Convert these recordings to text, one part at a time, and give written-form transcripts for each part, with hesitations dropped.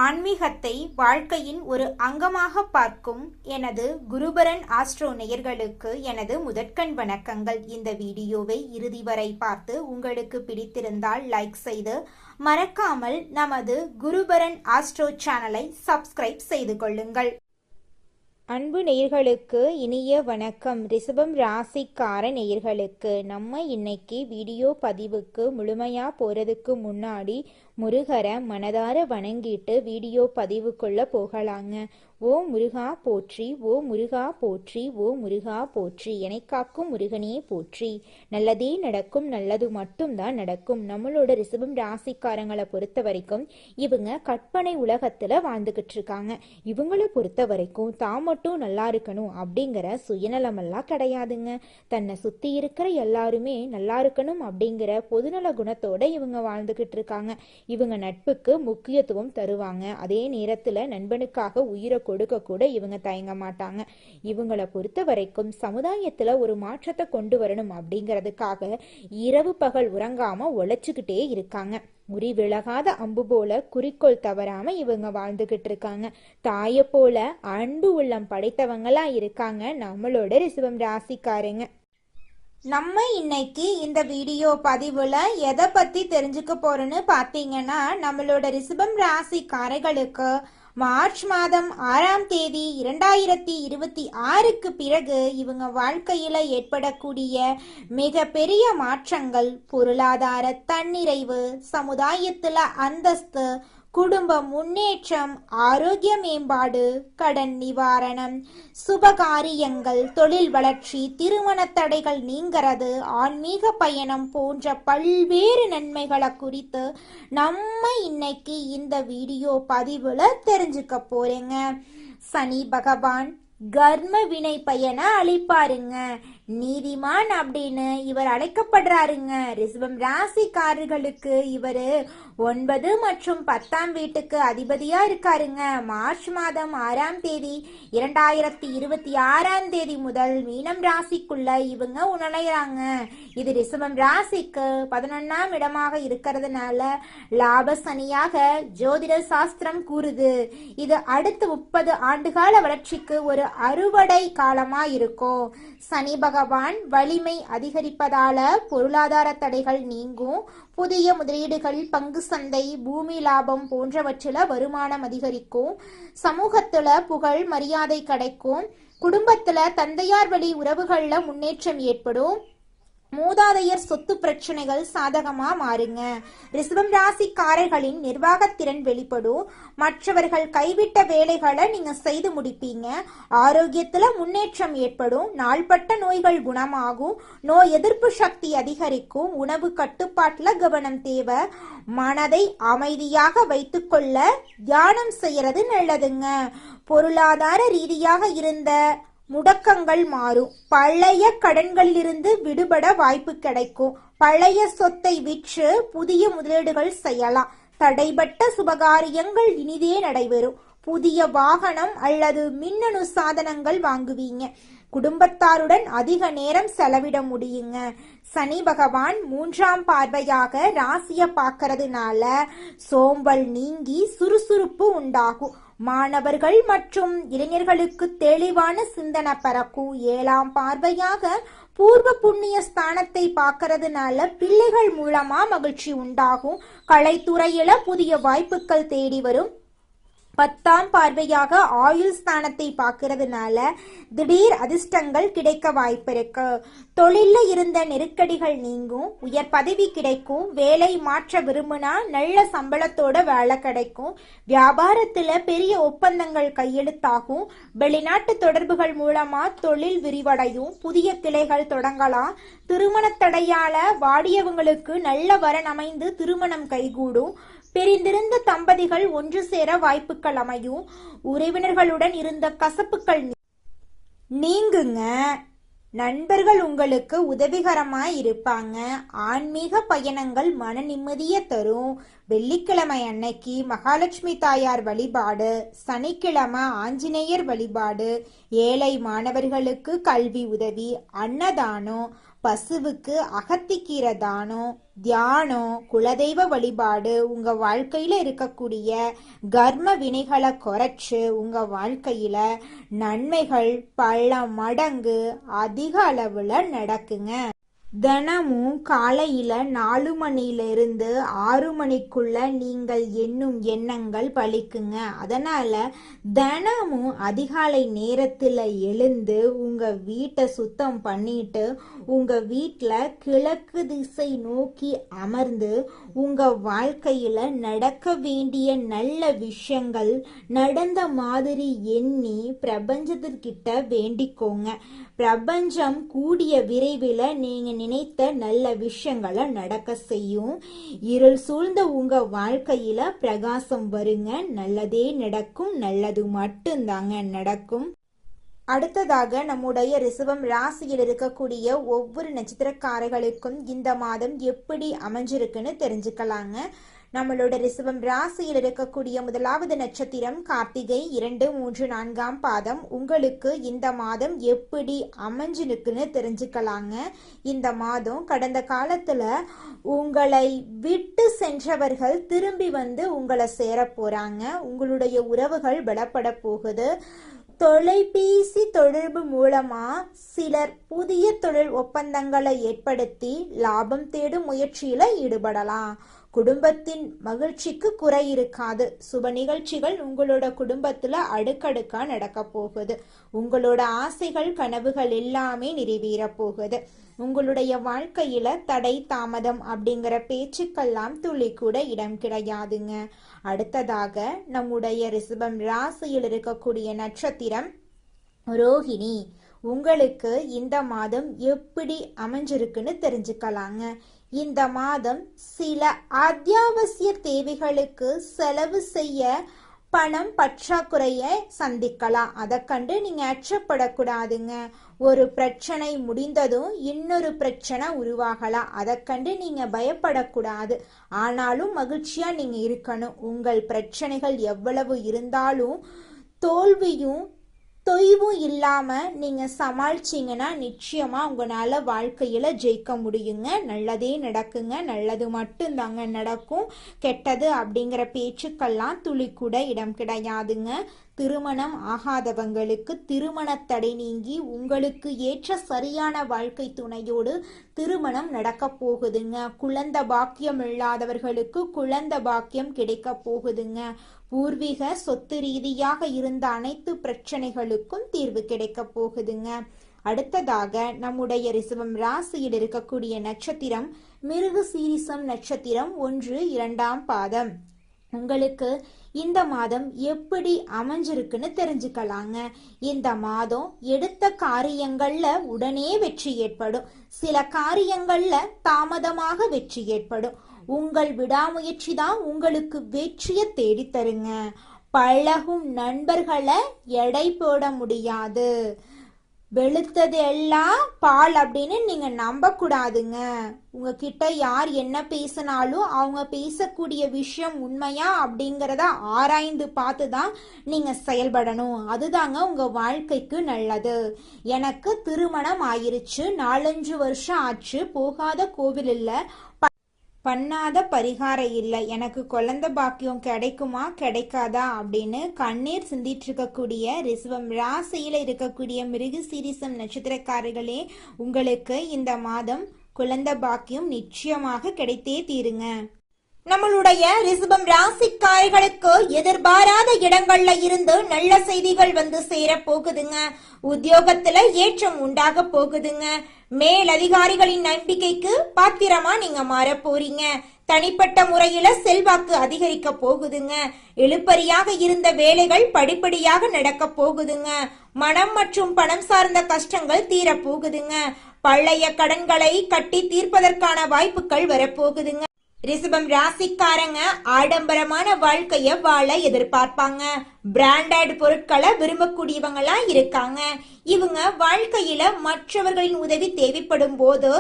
ஆன்மீகத்தை வாழ்க்கையின் ஒரு அங்கமாக பார்க்கும் எனது குருபரன் ஆஸ்ட்ரோ நேயர்களுக்கு எனது முதற்கண் வணக்கங்கள். இந்த வீடியோவை இறுதி வரை பார்த்து உங்களுக்கு பிடித்திருந்தால் லைக் செய்து மறக்காமல் நமது குருபரன் ஆஸ்ட்ரோ சேனலை சப்ஸ்கிரைப் செய்து கொள்ளுங்கள். அன்பு நேயர்களுக்கு இனிய வணக்கம். ரிஷபம் ராசிக்கார நேயர்களுக்கு நம்ம இன்னைக்கு வீடியோ பதிவுக்கு முழுமையா போறதுக்கு முன்னாடி முருகரை மனதார வணங்கிட்டு வீடியோ பதிவுக்குள்ள போகலாங்க. ஓ முருகா போற்றி, ஓ முருகா போற்றி, ஓ முருகா போற்றி, என்னை காக்கும் முருகனே போற்றி. நல்லதே நடக்கும், நல்லது மட்டும்தான் நடக்கும். நம்மளோட ரிஷபம் ராசிக்காரங்களை பொறுத்த வரைக்கும் இவங்க கற்பனை உலகத்துல வாழ்ந்துகிட்டு இருக்காங்க. இவங்களை பொறுத்த வரைக்கும் தான் மட்டும் நல்லா இருக்கணும் அப்படிங்கிற சுயநலமெல்லாம் கிடையாதுங்க. தன்னை சுத்தி இருக்கிற எல்லாருமே நல்லா இருக்கணும் அப்படிங்கிற பொதுநல குணத்தோட இவங்க வாழ்ந்துகிட்டு இருக்காங்க. இவங்க நட்புக்கு முக்கியத்துவம் தருவாங்க. அதே நேரத்துல நண்பனுக்காக உயிரை கொடுக்க கூட இவங்க தயங்க மாட்டாங்க. இவங்களை பொறுத்த வரைக்கும் சமுதாயத்துல ஒரு மாற்றத்தை கொண்டு வரணும் அப்படிங்கிறதுக்காக இரவு பகல் உறங்காம உழைச்சுக்கிட்டே இருக்காங்க. உரி விலகாத அம்பு போல குறிக்கோள் தவறாம இவங்க வாழ்ந்துகிட்டு இருக்காங்க. தாயை போல அன்பு உள்ளம் படைத்தவங்களா இருக்காங்க நம்மளோட ரிஷபம் ராசிக்காரங்க. நம்ம இன்னைக்கு இந்த வீடியோ பதிவுல எதை பத்தி தெரிஞ்சுக்க போறோம்னு பாத்தீங்கன்னா, நம்மளோட ரிஷபம் ராசிக்காரர்களுக்கு மார்ச் மாதம் 6ஆம் தேதி 2026க்கு பிறகு இவங்க வாழ்க்கையில ஏற்படக்கூடிய மிக பெரிய மாற்றங்கள், பொருளாதார தன்னிறைவு, சமுதாயத்துல அந்தஸ்து, குடும்ப முன்னேற்றம், ஆரோக்கிய மேம்பாடு, கடன் நிவாரணம், சுபகாரியங்கள், தொழில் வளர்ச்சி, திருமண தடைகள் நீங்கிறது, ஆன்மீக பயணம் போன்ற பல்வேறு நன்மைகளை குறித்து நம்ம இன்னைக்கு இந்த வீடியோ பதிவுல தெரிஞ்சுக்க போறேங்க. சனி பகவான் கர்ம வினை பயனை அளிப்பாருங்க. நீதிமான் அப்படின்னு இவர் அழைக்கப்படுறாருங்க. ரிஷபம் ராசிக்காரர்களுக்கு இவரு 9 மற்றும் 10ஆம் வீட்டுக்கு அதிபதியா இருக்காருங்க. மார்ச் மாதம் 6ஆம் தேதி 2026ஆம் தேதி முதல் மீனம் ராசிக்குள்ள இவங்க நுழையறாங்க. இது ரிஷபம் ராசிக்கு 11ஆம் இடமாக இருக்கிறதுனால லாப சனியாக ஜோதிட சாஸ்திரம் கூறுது. இது அடுத்த 30 ஆண்டுகால வளர்ச்சிக்கு ஒரு அறுவடை காலமா இருக்கும். சனி பகவான் வலிமை அதிகரிப்பதால பொருளாதார தடைகள் நீங்கும். புதிய முதலீடுகள், பங்கு சந்தை, பூமி லாபம் போன்றவற்றில வருமானம் அதிகரிக்கும். சமூகத்துல புகழ் மரியாதை கிடைக்கும். குடும்பத்துல தந்தையார் வழி உறவுகள்ல முன்னேற்றம் ஏற்படும். மூதாதையர் சொத்து பிரச்சனைகள் சாதகமா மாறுங்க. ரிஷபம் ராசிக்காரர்களின் நிர்வாகத்திறன் வெளிப்படும். மற்றவர்கள் கைவிட்ட வேலைகளை நீங்க செய்து முடிப்பீங்க. ஆரோக்கியத்துல முன்னேற்றம் ஏற்படும். நாள்பட்ட நோய்கள் குணமாகும். நோய் எதிர்ப்பு சக்தி அதிகரிக்கும். உணவு கட்டுப்பாட்டுல கவனம் தேவை. மனதை அமைதியாக வைத்துக்கொள்ள தியானம் செய்யறது நல்லதுங்க. பொருளாதார ரீதியாக இருந்த முடக்கங்கள் மாறும். பழைய கடன்களிலிருந்து விடுபட வாய்ப்பு கிடைக்கும். பழைய சொத்தை விற்று புதிய முதலீடுகள் செய்யலாம். தடைபட்ட சுபகாரியங்கள் இனிதே நடைபெறும். புதிய வாகனம் அல்லது மின்னணு சாதனங்கள் வாங்குவீங்க. குடும்பத்தாருடன் அதிக நேரம் செலவிட முடியுங்க. சனி பகவான் 3ஆம் பார்வையாக ராசிய பார்க்கறதுனால சோம்பல் நீங்கி சுறுசுறுப்பு உண்டாகும். மாணவர்கள் மற்றும் இளைஞர்களுக்கு தெளிவான சிந்தனை பிறக்கும். 7ஆம் பார்வையாக பூர்வ புண்ணிய ஸ்தானத்தை பார்க்கறதுனால பிள்ளைகள் மூலமா மகிழ்ச்சி உண்டாகும். கலைத்துறையில புதிய வாய்ப்புகள் தேடி வரும். 10ஆம் பார்வையாக ஆயுள் ஸ்தானத்தை பார்க்கறதுனால திடீர் அதிர்ஷ்டங்கள் கிடைக்க வாய்ப்பு இருக்கு. தொழில இருந்த நெருக்கடிகள் நீங்கும். உயர் பதவி கிடைக்கும். வேலை மாற்ற விரும்பினா நல்ல சம்பளத்தோட வேலை கிடைக்கும். வியாபாரத்துல பெரிய ஒப்பந்தங்கள் கையெழுத்தாகும். வெளிநாட்டு தொடர்புகள் மூலமா தொழில் விரிவடையும். புதிய கிளைகள் தொடங்கலாம். திருமண தடையால வாடியவங்களுக்கு நல்ல வரன் அமைந்து திருமணம் கைகூடும். பிரிந்திருந்த தம்பதிகள் ஒன்று சேர வாய்ப்புகள் அமையும். உறவினர்களுடன் இருந்த கசப்புகள் நீங்குங்க. நண்பர்கள் உங்களுக்கு உதவிகரமாய் இருப்பாங்க. ஆன்மீக பயணங்கள் மன நிம்மதியை தரும். வெள்ளிக்கிழமை அன்னைக்கு மகாலட்சுமி தாயார் வழிபாடு, சனிக்கிழமை ஆஞ்சநேயர் வழிபாடு, ஏழை மாணவர்களுக்கு கல்வி உதவி, அன்னதானம், பசுவுக்கு அகத்திக்கீரை தானம், தியானம், குலதெய்வ வழிபாடு உங்க வாழ்க்கையில இருக்கக்கூடிய கர்ம வினைகளை குறைச்சு உங்க வாழ்க்கையில நன்மைகள் பல மடங்கு அதிக அளவுல நடக்குங்க. தினமும் காலையில 4 மணியிலிருந்து 6 மணிக்குள்ள நீங்கள் எண்ணும் எண்ணங்கள் பலிக்குங்க. அதனால தினமும் அதிகாலை நேரத்துல எழுந்து உங்க வீட்டை சுத்தம் பண்ணிட்டு உங்க வீட்டுல கிழக்கு திசை நோக்கி அமர்ந்து உங்க வாழ்க்கையில நடக்க வேண்டிய நல்ல விஷயங்கள் நடந்த மாதிரி எண்ணி பிரபஞ்சத்திற்கிட்ட வேண்டிக்கோங்க. பிரபஞ்சம் கூடிய விரைவில் நீங்க நினைத்த நல்ல விஷயங்களை நடக்க செய்யும். இருள் சூழ்ந்த உங்க வாழ்க்கையில பிரகாசம் வருங்க. நல்லதே நடக்கும். நல்லது மட்டும்தாங்க நடக்கும். அடுத்ததாக நம்முடைய ரிஷபம் ராசியில் இருக்கக்கூடிய ஒவ்வொரு நட்சத்திரக்காரர்களுக்கும் இந்த மாதம் எப்படி அமைஞ்சிருக்குன்னு தெரிஞ்சுக்கலாங்க. நம்மளோட ரிஷபம் ராசியில் இருக்கக்கூடிய முதலாவது நட்சத்திரம் கார்த்திகை 2, 3, 4ஆம் பாதம். உங்களுக்கு இந்த மாதம் எப்படி அமைஞ்சிருக்குன்னு தெரிஞ்சுக்கலாங்க. இந்த மாதம் கடந்த காலத்துல உங்களை விட்டு சென்றவர்கள் திரும்பி வந்து உங்களை சேர போறாங்க. உங்களுடைய உறவுகள் பலப்பட போகுது. தொலைபேசி தொடர்பு மூலமா சிலர் புதிய தொழில் ஒப்பந்தங்களை ஏற்படுத்தி லாபம் தேடும் முயற்சியில ஈடுபடலாம். குடும்பத்தின் மகிழ்ச்சிக்கு குறை இருக்காது. சுப நிகழ்ச்சிகள் உங்களோட குடும்பத்துல அடுக்கடுக்கா நடக்க போகுது. உங்களோட ஆசைகள் கனவுகள் எல்லாமே நிறைவேற போகுது. உங்களுடைய வாழ்க்கையில தடை தாமதம் அப்படிங்கிற பேச்சுக்கெல்லாம் துளி கூட இடம் கிடையாதுங்க. அடுத்ததாக நம்முடைய ரிஷபம் ராசியில் இருக்கக்கூடிய நட்சத்திரம் ரோஹிணி. உங்களுக்கு இந்த மாதம் எப்படி அமைஞ்சிருக்குன்னு தெரிஞ்சுக்கலாங்க. இந்த மாதம் சில அத்தியாவசிய தேவைகளுக்கு செலவு செய்ய பணம் பற்றாக்குறையை சந்திக்கலாம். அதை கண்டு நீங்க அச்சப்படக்கூடாதுங்க. ஒரு பிரச்சனை முடிந்ததும் இன்னொரு பிரச்சனை உருவாகலாம். அதை கண்டு நீங்க பயப்படக்கூடாது. ஆனாலும் மகிழ்ச்சியா நீங்க இருக்கணும். உங்கள் பிரச்சனைகள் எவ்வளவு இருந்தாலும் தோல்வியும் தொய்வும் இல்லாம நீங்க சமாளிச்சீங்கன்னா நிச்சயமா உங்களால வாழ்க்கையில ஜெயிக்க முடியுங்க. நல்லதே நடக்குங்க. நல்லது மட்டும்தாங்க நடக்கும். கெட்டது அப்படிங்கிற பேச்சுக்கெல்லாம் துளி கூட இடம் கிடையாதுங்க. திருமணம் ஆகாதவங்களுக்கு திருமண தடை நீங்கி உங்களுக்கு ஏற்ற சரியான வாழ்க்கை துணையோடு திருமணம் நடக்க போகுதுங்க. குழந்தை பாக்கியம் இல்லாதவர்களுக்கு குழந்தை பாக்கியம் கிடைக்க போகுதுங்க. பூர்வீக சொத்து ரீதியாக இருந்த அனைத்து பிரச்சனைகளுக்கும் தீர்வு கிடைக்க போகுதுங்க. அடுத்ததாக நம்முடைய ரிஷபம் ராசியில் இருக்கக்கூடிய நட்சத்திரம் மிருகசீரிஷம் நட்சத்திரம் 1, 2ஆம் பாதம். உங்களுக்கு இந்த மாதம் எப்படி அமைஞ்சிருக்குன்னு தெரிஞ்சுக்கலாங்க. இந்த மாதம் எடுத்த காரியங்கள்ல உடனே வெற்றி ஏற்படும். சில காரியங்கள்ல தாமதமாக வெற்றி ஏற்படும். உங்கள் விடாமுயற்சி தான் உங்களுக்கு வெற்றியை தேடித்தருங்க. பழகும் நண்பர்களை எடை போட முடியாது. வெளுத்தது எல்லாம் பால் அப்படின்னு நீங்க நம்ப கூடாதுங்க. உங்ககிட்ட யார் என்ன பேசினாலும் அவங்க பேசக்கூடிய விஷயம் உண்மையா அப்படிங்கிறத ஆராய்ந்து பார்த்து தான் நீங்க செயல்படணும். அதுதாங்க உங்க வாழ்க்கைக்கு நல்லது. எனக்கு திருமணம் ஆயிருச்சு, 4-5 வருஷம் ஆச்சு, போகாத கோவில் இல்ல, பண்ணாத பரிகாரம் இல்லை, எனக்கு குழந்தை பாக்கியம் கிடைக்குமா கிடைக்காதா அப்படின்னு கண்ணீர் சிந்திட்டு இருக்கக்கூடிய ரிஷபம் ராசியில இருக்கக்கூடிய மிருகசீரிஷம் நட்சத்திரக்காரர்களே, உங்களுக்கு இந்த மாதம் குழந்தை பாக்கியம் நிச்சயமாக கிடைத்தே தீருங்க. நம்மளுடைய ரிஷபம் ராசிக்காரர்களுக்கு எதிர்பாராத இடங்கள்ல இருந்து நல்ல செய்திகள் வந்து சேர போகுதுங்க. உத்தியோகத்துல ஏற்றம் உண்டாக போகுதுங்க. மேல் அதிகாரிகளின் நம்பிக்கைக்கு பாத்திரமா நீங்க மாற போறீங்க. தனிப்பட்ட முறையில செல்வாக்கு அதிகரிக்க போகுதுங்க. இழுபறியாக இருந்த வேலைகள் படிப்படியாக நடக்க போகுதுங்க. மனம் மற்றும் பணம் சார்ந்த கஷ்டங்கள் தீர போகுதுங்க. பழைய கடன்களை கட்டி தீர்ப்பதற்கான வாய்ப்புகள் வரப்போகுதுங்க. ரிஷபம் ராசிக்காரங்க ஆடம்பரமான வாழ்க்கைய வாழ எதிர்பார்ப்பாங்க. பிராண்டட் பொருட்களை விரும்பக்கூடியவங்களா இருக்காங்க. இவங்க வாழ்க்கையில மற்றவர்களின் உதவி தேவைப்படும் போது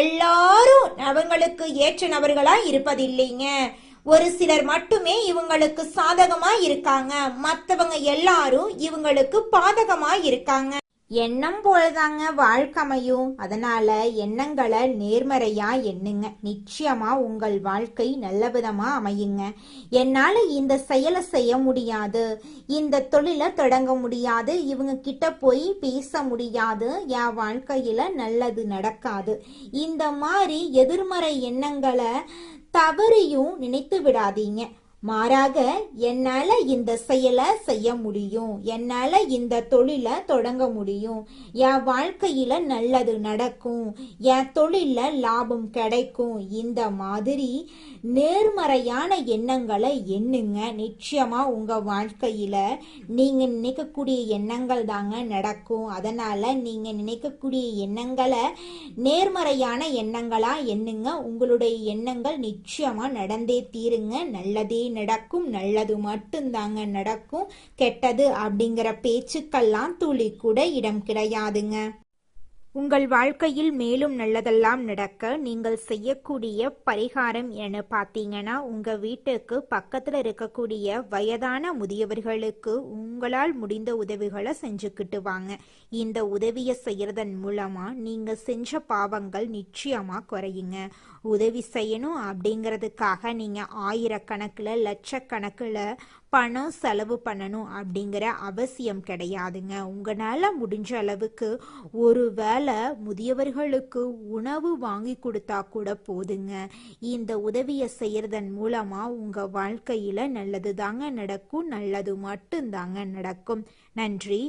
எல்லாரும் அவங்களுக்கு ஏற்ற நபர்களா இருப்பதில்லைங்க. ஒரு சிலர் மட்டுமே இவங்களுக்கு சாதகமா இருக்காங்க. மற்றவங்க எல்லாரும் இவங்களுக்கு பாதகமா இருக்காங்க. எண்ணம் போலதாங்க வாழ்க்கை அமையும். அதனால எண்ணங்களை நேர்மறையா எண்ணுங்க. நிச்சயமா உங்கள் வாழ்க்கை நல்ல விதமா அமையுங்க. என்னால இந்த செயலை செய்ய முடியாது, இந்த தொழிலை தொடங்க முடியாது, இவங்க கிட்ட போய் பேச முடியாது, என் வாழ்க்கையில நல்லது நடக்காது, இந்த மாதிரி எதிர்மறை எண்ணங்களை தவறியும் நினைத்து விடாதீங்க. மாறாக என்னால இந்த செயலை செய்ய முடியும், என்னால இந்த தொழிலை தொடங்க முடியும், என் வாழ்க்கையில நல்லது நடக்கும், என் தொழில லாபம் கிடைக்கும், இந்த மாதிரி நேர்மறையான எண்ணங்களை எண்ணுங்க. நிச்சயமா உங்க வாழ்க்கையில நீங்க நினைக்கக்கூடிய எண்ணங்கள் தாங்க நடக்கும். அதனால நீங்க நினைக்கக்கூடிய எண்ணங்களை நேர்மறையான எண்ணங்களா எண்ணுங்க. உங்களுடைய எண்ணங்கள் நிச்சயமா நடந்தே தீருங்க. நல்லதே நடக்கும், நல்லது மட்டும்தாங்க நடக்கும். கெட்டது அப்படிங்கிற பேச்சுக்கெல்லாம் துளி கூட இடம் கிடையாதுங்க. உங்கள் வாழ்க்கையில் மேலும் நல்லதெல்லாம் நடக்க நீங்கள் செய்யக்கூடிய பரிகாரம் என பார்த்தீங்கன்னா, உங்கள் வீட்டுக்கு பக்கத்தில் இருக்கக்கூடிய வயதான முதியவர்களுக்கு உங்களால் முடிந்த உதவிகளை செஞ்சுக்கிட்டு வாங்க. இந்த உதவியை செய்யறதன் மூலமாக நீங்கள் செஞ்ச பாவங்கள் நிச்சயமாக குறையுங்க. உதவி செய்யணும் அப்படிங்கிறதுக்காக நீங்கள் ஆயிரக்கணக்கில் லட்சக்கணக்கில் பணம் செலவு பண்ணணும் அப்படிங்கிற அவசியம் கிடையாதுங்க. உங்களால் முடிஞ்ச அளவுக்கு ஒரு வேளை முதியவர்களுக்கு உணவு வாங்கி கொடுத்தா கூட போதுங்க. இந்த உதவியை செய்யறதன் மூலமா உங்க வாழ்க்கையில நல்லது தாங்க நடக்கும், நல்லது மட்டும்தாங்க நடக்கும். நன்றி.